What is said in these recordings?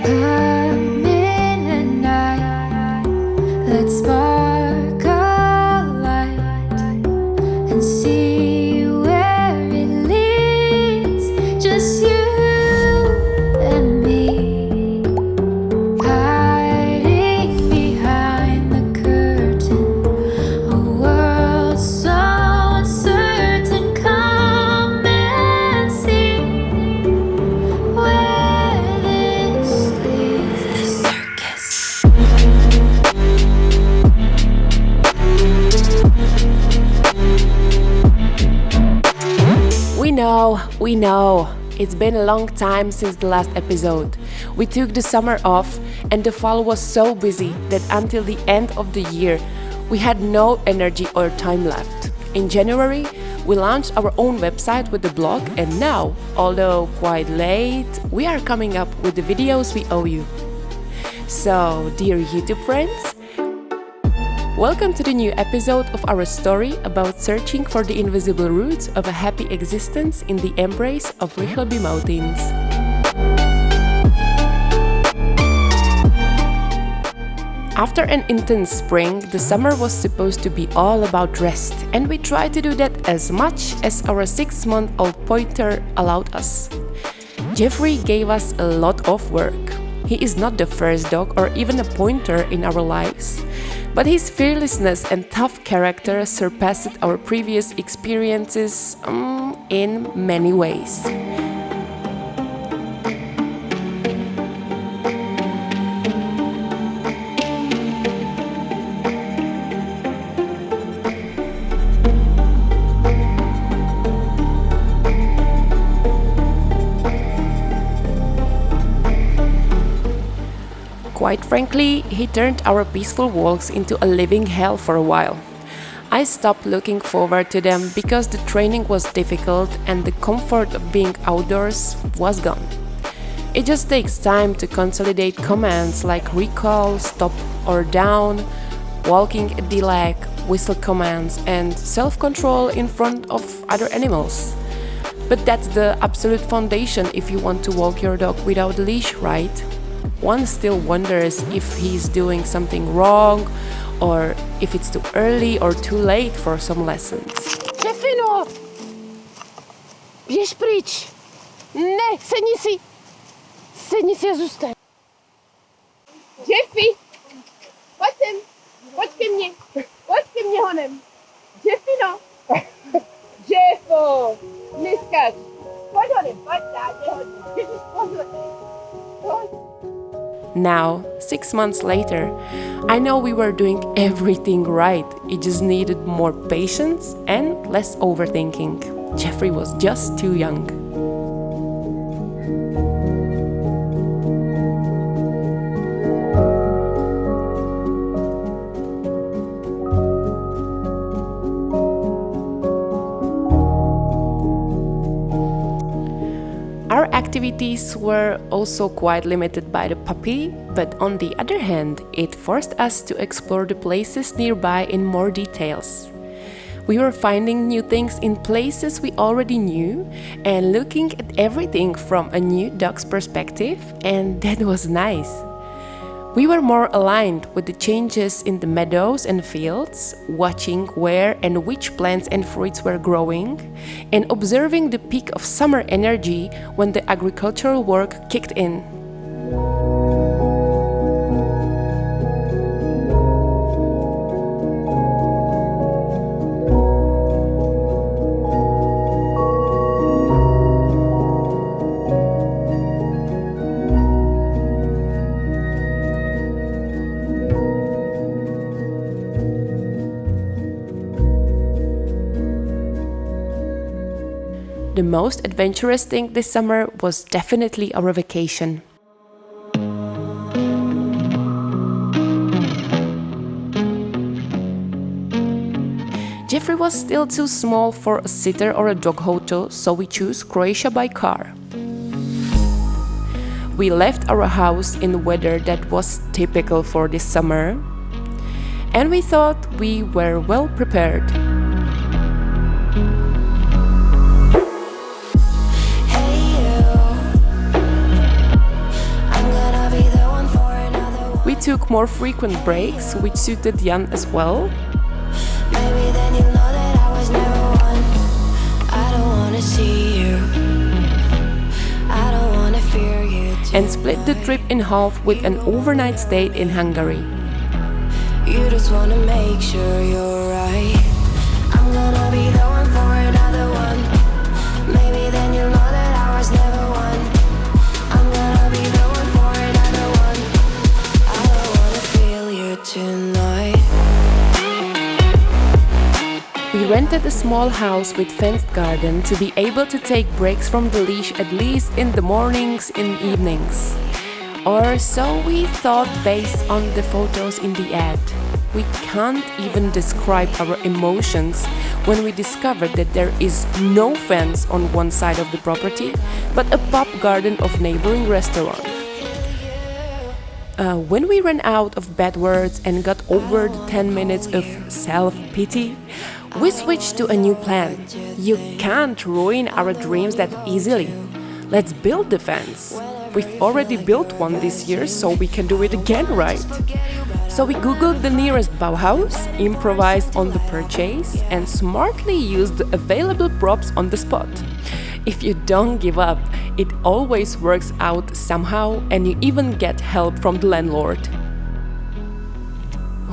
Come in at night, let's spark a light and see where it leads. Just you and me, hiding behind the curtain, a world so uncertain. Come and see where this leads. The circus. We know. It's been a long time since the last episode. We took the summer off and the fall was so busy that until the end of the year we had no energy or time left. In January, we launched our own website with the blog, and now, although quite late, we are coming up with the videos we owe you. So, dear YouTube friends, welcome to the new episode of our story about searching for the invisible roots of a happy existence in the embrace of Richelby Mountains. After an intense spring, the summer was supposed to be all about rest, and we tried to do that as much as our 6-month-old pointer allowed us. Jeffrey gave us a lot of work. He is not the first dog or even a pointer in our lives, but his fearlessness and tough character surpassed our previous experiences in many ways. Quite frankly, he turned our peaceful walks into a living hell for a while. I stopped looking forward to them because the training was difficult and the comfort of being outdoors was gone. It just takes time to consolidate commands like recall, stop or down, walking at the leg, whistle commands, and self-control in front of other animals. But that's the absolute foundation if you want to walk your dog without a leash, right? One still wonders if he's doing something wrong or if it's too early or too late for some lessons. Šefino! Běž pryč! Ne, sedni si! Sedni si a zůstaň. Jeffy, pojď sem, pojď ke mně honem. Jeffy, no. Jeffo, neskač. Pojď honem, pojď, dátě hodně. Ježiš, pozor. Pojď. Now, 6 months later, I know we were doing everything right. It just needed more patience and less overthinking. Jeffrey was just too young. Our activities were also quite limited by the puppy, but on the other hand, it forced us to explore the places nearby in more details. We were finding new things in places we already knew and looking at everything from a new dog's perspective, and that was nice. We were more aligned with the changes in the meadows and fields, watching where and which plants and fruits were growing, and observing the peak of summer energy when the agricultural work kicked in. The most adventurous thing this summer was definitely our vacation. Jeffrey was still too small for a sitter or a dog hotel, so we chose Croatia by car. We left our house in weather that was typical for this summer, and we thought we were well prepared. Hey you, I'm gonna be took more frequent breaks, which suited Jan as well. Maybe then you know that I was never one. I don't wanna see you. I don't wanna fear you too. And split the trip in half with an overnight stay in Hungary. You just wanna make sure you're right. I'm gonna be the one for another one. Maybe then you know that I was never one. I'm gonna be the one for another one. I don't wanna feel you tonight. We rented a small house with fenced garden to be able to take breaks from the leash at least in the mornings and evenings. Or so we thought based on the photos in the ad. We can't even describe our emotions when we discovered that there is no fence on one side of the property, but a pub garden of neighboring restaurant. When we ran out of bad words and got over the 10 minutes of self-pity, we switched to a new plan. You can't ruin our dreams that easily. Let's build the fence. We've already built one this year, so we can do it again, right? So we googled the nearest Bauhaus, improvised on the purchase, and smartly used the available props on the spot. If you don't give up, it always works out somehow, and you even get help from the landlord.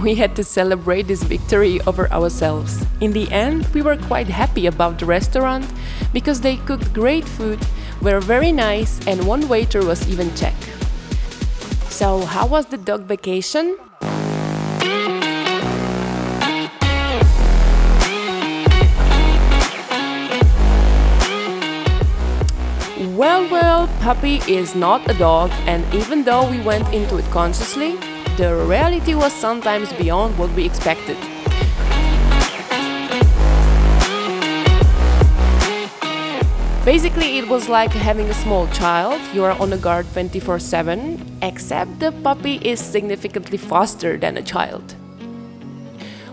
We had to celebrate this victory over ourselves. In the end, we were quite happy about the restaurant because they cooked great food, were very nice, and one waiter was even Czech. So, how was the dog vacation? Well, Puppy is not a dog, and even though we went into it consciously, the reality was sometimes beyond what we expected. Basically, it was like having a small child. You are on a guard 24/7, except the puppy is significantly faster than a child.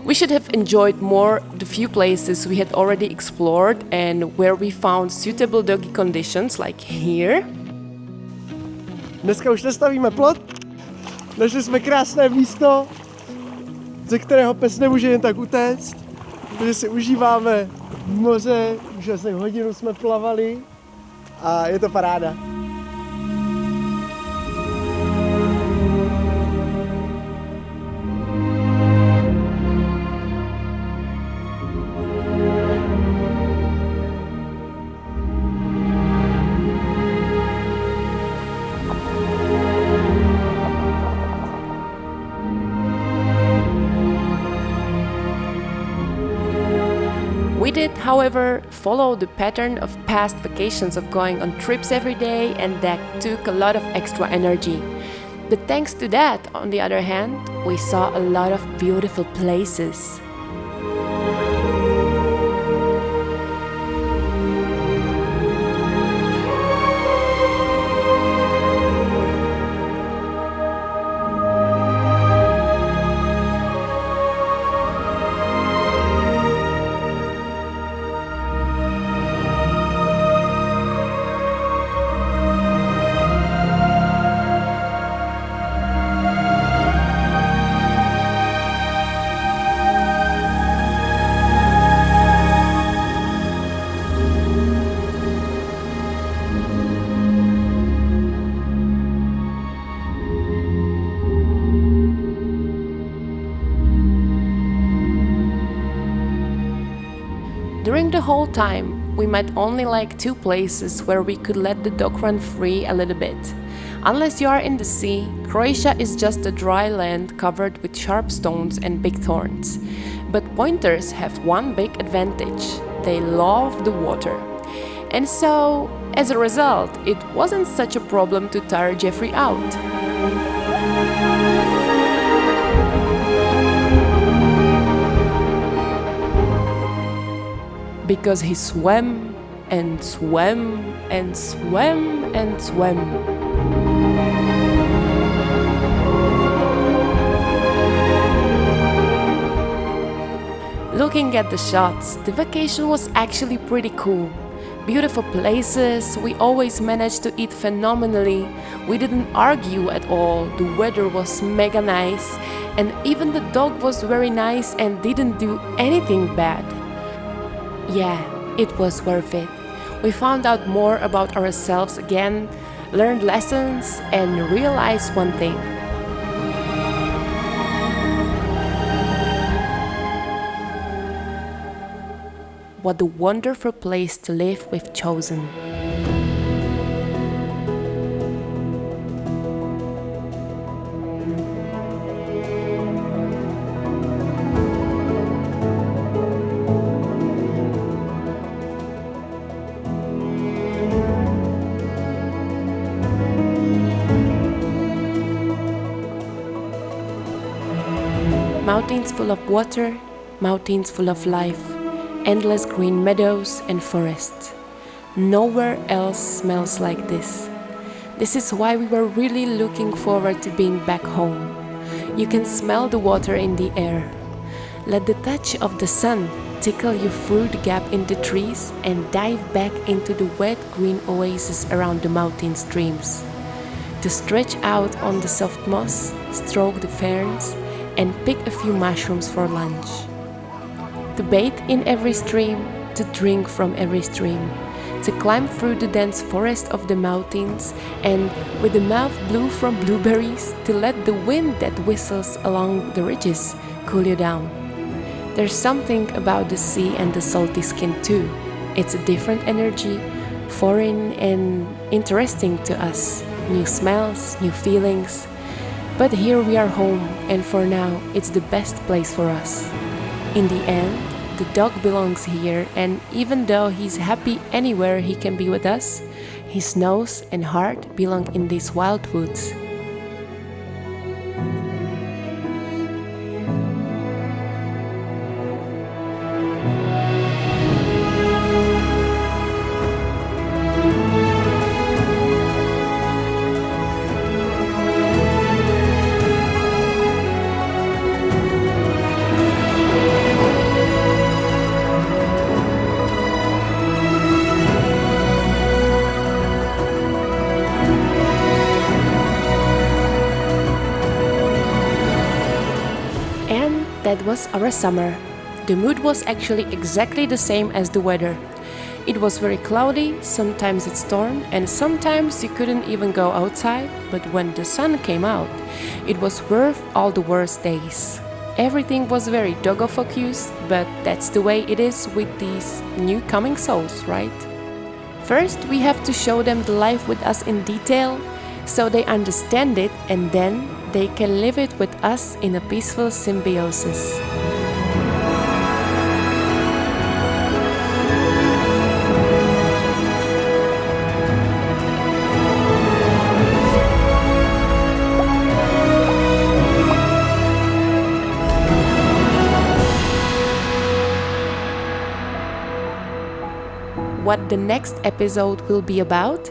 We should have enjoyed more the few places we had already explored and where we found suitable doggy conditions, like here. Dneska už nestavíme plot, našli jsme krásné místo, ze kterého pes nemůže jen tak utéct, protože si užíváme moře, už asi hodinu jsme plavali a je to paráda. We did, however, follow the pattern of past vacations of going on trips every day, and that took a lot of extra energy. But thanks to that, on the other hand, we saw a lot of beautiful places. During the whole time, we met only like 2 places where we could let the dog run free a little bit. Unless you are in the sea, Croatia is just a dry land covered with sharp stones and big thorns. But pointers have one big advantage: they love the water. And so, as a result, it wasn't such a problem to tire Jeffrey out. Because he swam and swam and swam and swam. Looking at the shots, the vacation was actually pretty cool. beautiful places, we always managed to eat phenomenally. We didn't argue at all, the weather was mega nice, and even the dog was very nice and didn't do anything bad. Yeah, it was worth it. We found out more about ourselves again, learned lessons, and realized one thing. What a wonderful place to live we've chosen. Mountains full of water, mountains full of life, endless green meadows and forests. Nowhere else smells like this. This is why we were really looking forward to being back home. You can smell the water in the air. Let the touch of the sun tickle you through the gap in the trees and dive back into the wet green oasis around the mountain streams. To stretch out on the soft moss, stroke the ferns, and pick a few mushrooms for lunch. To bathe in every stream, to drink from every stream, to climb through the dense forest of the mountains, and with the mouth blue from blueberries, to let the wind that whistles along the ridges cool you down. There's something about the sea and the salty skin too. It's a different energy, foreign and interesting to us. New smells, new feelings. But here we are home, and for now, it's the best place for us. In the end, the dog belongs here, and even though he's happy anywhere he can be with us, his nose and heart belong in these wild woods. That was our summer. The mood was actually exactly the same as the weather. It was very cloudy, sometimes it stormed, and sometimes you couldn't even go outside, but when the sun came out, it was worth all the worst days. Everything was very doggo-focused, but that's the way it is with these new coming souls, right? First, we have to show them the life with us in detail, so they understand it, and then they can live it with us in a peaceful symbiosis. What the next episode will be about?